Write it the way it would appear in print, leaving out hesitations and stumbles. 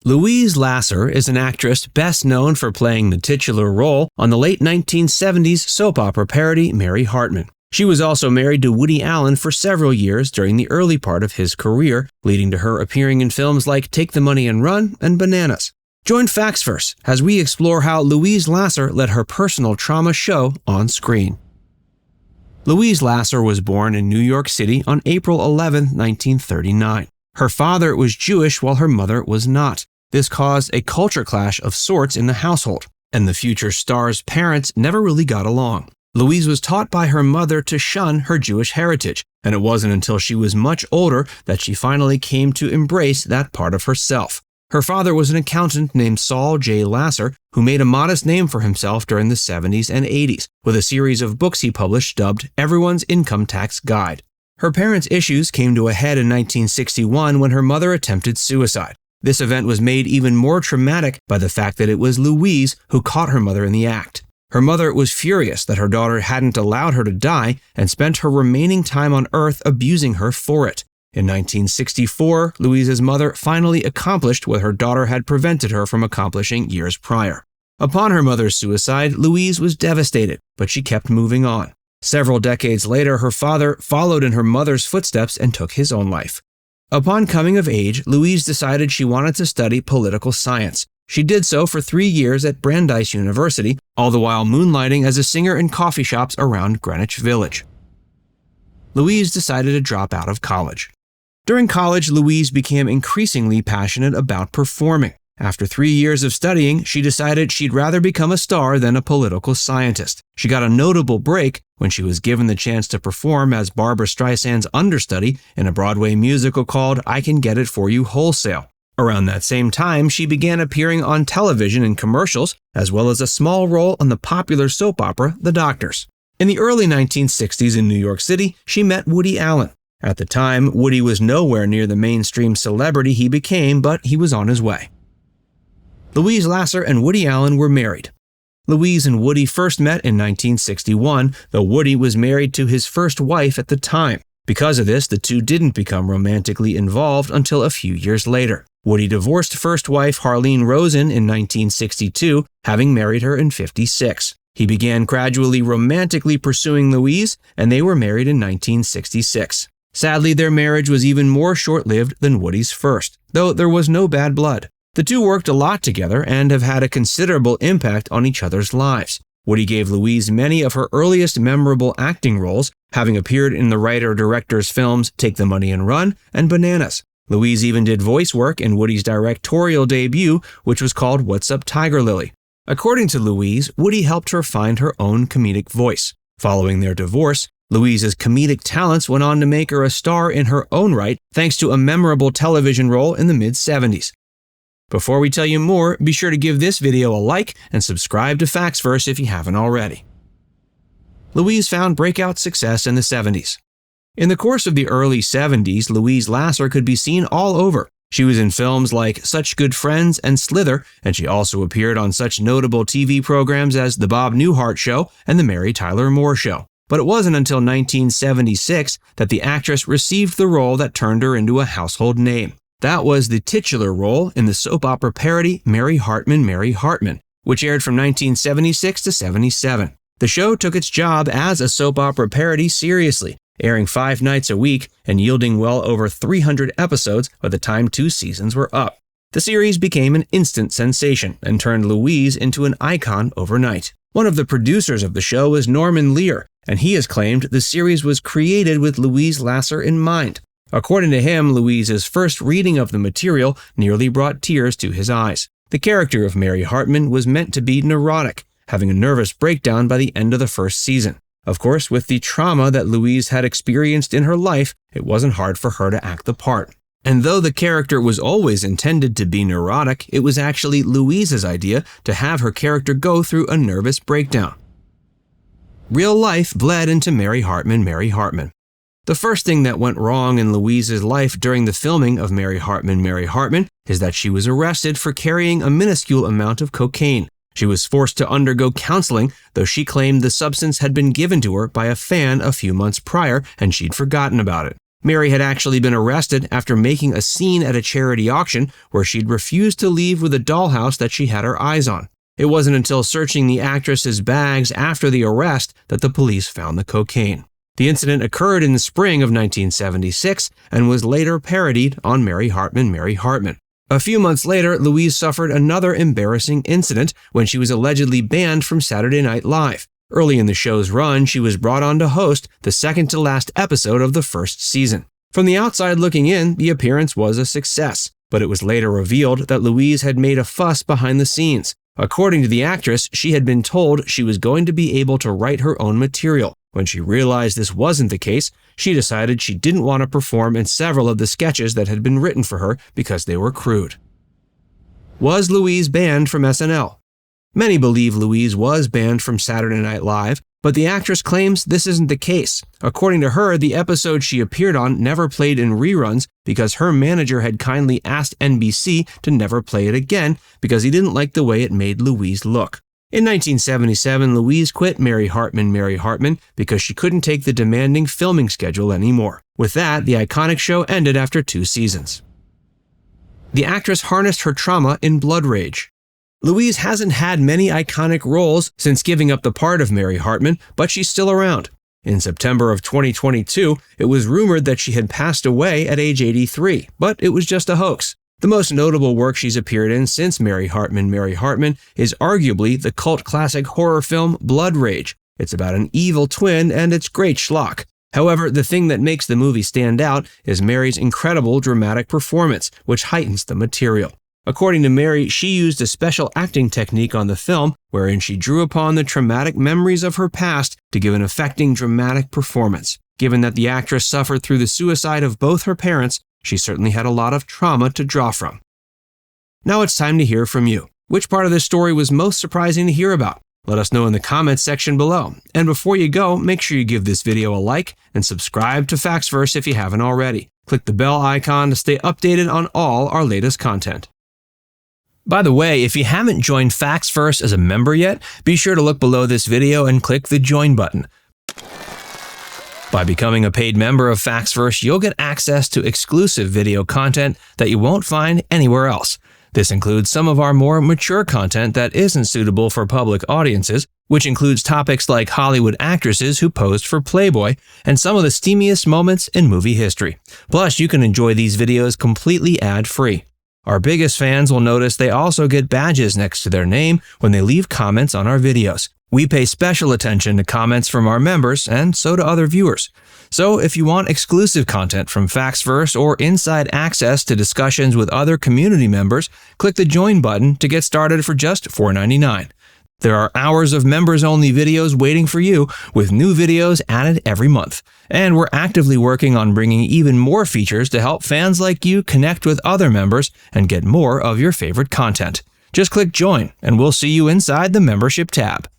Louise Lasser is an actress best known for playing the titular role on the late 1970s soap opera parody Mary Hartman. She was also married to Woody Allen for several years during the early part of his career, leading to her appearing in films like Take the Money and Run and Bananas. Join Factsverse as we explore how Louise Lasser let her personal trauma show on screen. Louise Lasser was born in New York City on April 11, 1939. Her father was Jewish while her mother was not. This caused a culture clash of sorts in the household, and the future star's parents never really got along. Louise was taught by her mother to shun her Jewish heritage, and it wasn't until she was much older that she finally came to embrace that part of herself. Her father was an accountant named Saul J. Lasser, who made a modest name for himself during the 70s and 80s, with a series of books he published dubbed Everyone's Income Tax Guide. Her parents' issues came to a head in 1961 when her mother attempted suicide. This event was made even more traumatic by the fact that it was Louise who caught her mother in the act. Her mother was furious that her daughter hadn't allowed her to die and spent her remaining time on Earth abusing her for it. In 1964, Louise's mother finally accomplished what her daughter had prevented her from accomplishing years prior. Upon her mother's suicide, Louise was devastated, but she kept moving on. Several decades later, her father followed in her mother's footsteps and took his own life. Upon coming of age, Louise decided she wanted to study political science. She did so for 3 years at Brandeis University, all the while moonlighting as a singer in coffee shops around Greenwich Village. Louise decided to drop out of college. During college, Louise became increasingly passionate about performing. After 3 years of studying, she decided she'd rather become a star than a political scientist. She got a notable break when she was given the chance to perform as Barbra Streisand's understudy in a Broadway musical called I Can Get It For You Wholesale. Around that same time, she began appearing on television in commercials, as well as a small role on the popular soap opera The Doctors. In the early 1960s in New York City, she met Woody Allen. At the time, Woody was nowhere near the mainstream celebrity he became, but he was on his way. Louise Lasser and Woody Allen were married. Louise and Woody first met in 1961, though Woody was married to his first wife at the time. Because of this, the two didn't become romantically involved until a few years later. Woody divorced first wife Harlene Rosen in 1962, having married her in 1956. He began gradually romantically pursuing Louise, and they were married in 1966. Sadly, their marriage was even more short-lived than Woody's first, though there was no bad blood. The two worked a lot together and have had a considerable impact on each other's lives. Woody gave Louise many of her earliest memorable acting roles, having appeared in the writer-director's films Take the Money and Run and Bananas. Louise even did voice work in Woody's directorial debut, which was called What's Up, Tiger Lily? According to Louise, Woody helped her find her own comedic voice. Following their divorce, Louise's comedic talents went on to make her a star in her own right, thanks to a memorable television role in the mid-70s. Before we tell you more, be sure to give this video a like and subscribe to Factsverse if you haven't already. Louise found breakout success in the 70s. In the course of the early 70s, Louise Lasser could be seen all over. She was in films like Such Good Friends and Slither, and she also appeared on such notable TV programs as The Bob Newhart Show and The Mary Tyler Moore Show. But it wasn't until 1976 that the actress received the role that turned her into a household name. That was the titular role in the soap opera parody Mary Hartman, Mary Hartman, which aired from 1976 to 77. The show took its job as a soap opera parody seriously, airing 5 nights a week and yielding well over 300 episodes by the time 2 seasons were up. The series became an instant sensation and turned Louise into an icon overnight. One of the producers of the show was Norman Lear, and he has claimed the series was created with Louise Lasser in mind. According to him, Louise's first reading of the material nearly brought tears to his eyes. The character of Mary Hartman was meant to be neurotic, having a nervous breakdown by the end of the first season. Of course, with the trauma that Louise had experienced in her life, it wasn't hard for her to act the part. And though the character was always intended to be neurotic, it was actually Louise's idea to have her character go through a nervous breakdown. Real life bled into Mary Hartman, Mary Hartman. The first thing that went wrong in Louise's life during the filming of Mary Hartman, Mary Hartman is that she was arrested for carrying a minuscule amount of cocaine. She was forced to undergo counseling, though she claimed the substance had been given to her by a fan a few months prior and she'd forgotten about it. Mary had actually been arrested after making a scene at a charity auction where she'd refused to leave with a dollhouse that she had her eyes on. It wasn't until searching the actress's bags after the arrest that the police found the cocaine. The incident occurred in the spring of 1976 and was later parodied on Mary Hartman, Mary Hartman. A few months later, Louise suffered another embarrassing incident when she was allegedly banned from Saturday Night Live. Early in the show's run, she was brought on to host the second-to-last episode of the first season. From the outside looking in, the appearance was a success, but it was later revealed that Louise had made a fuss behind the scenes. According to the actress, she had been told she was going to be able to write her own material. When she realized this wasn't the case, she decided she didn't want to perform in several of the sketches that had been written for her because they were crude. Was Louise banned from SNL? Many believe Louise was banned from Saturday Night Live, but the actress claims this isn't the case. According to her, the episode she appeared on never played in reruns because her manager had kindly asked NBC to never play it again because he didn't like the way it made Louise look. In 1977, Louise quit Mary Hartman, Mary Hartman because she couldn't take the demanding filming schedule anymore. With that, the iconic show ended after 2 seasons. The actress harnessed her trauma in Blood Rage. Louise hasn't had many iconic roles since giving up the part of Mary Hartman, but she's still around. In September of 2022, it was rumored that she had passed away at age 83, but it was just a hoax. The most notable work she's appeared in since Mary Hartman, Mary Hartman is arguably the cult classic horror film Blood Rage. It's about an evil twin and it's great schlock. However, the thing that makes the movie stand out is Mary's incredible dramatic performance, which heightens the material. According to Mary, she used a special acting technique on the film wherein she drew upon the traumatic memories of her past to give an affecting dramatic performance. Given that the actress suffered through the suicide of both her parents, she certainly had a lot of trauma to draw from. Now it's time to hear from you. Which part of this story was most surprising to hear about? Let us know in the comments section below. And before you go, make sure you give this video a like and subscribe to Factsverse if you haven't already. Click the bell icon to stay updated on all our latest content. By the way, if you haven't joined Factsverse as a member yet, be sure to look below this video and click the join button. By becoming a paid member of Factsverse, you'll get access to exclusive video content that you won't find anywhere else. This includes some of our more mature content that isn't suitable for public audiences, which includes topics like Hollywood actresses who posed for Playboy and some of the steamiest moments in movie history. Plus, you can enjoy these videos completely ad-free. Our biggest fans will notice they also get badges next to their name when they leave comments on our videos. We pay special attention to comments from our members, and so do other viewers. So if you want exclusive content from Factsverse or inside access to discussions with other community members, click the join button to get started for just $4.99. There are hours of members-only videos waiting for you, with new videos added every month. And we're actively working on bringing even more features to help fans like you connect with other members and get more of your favorite content. Just click join, and we'll see you inside the membership tab.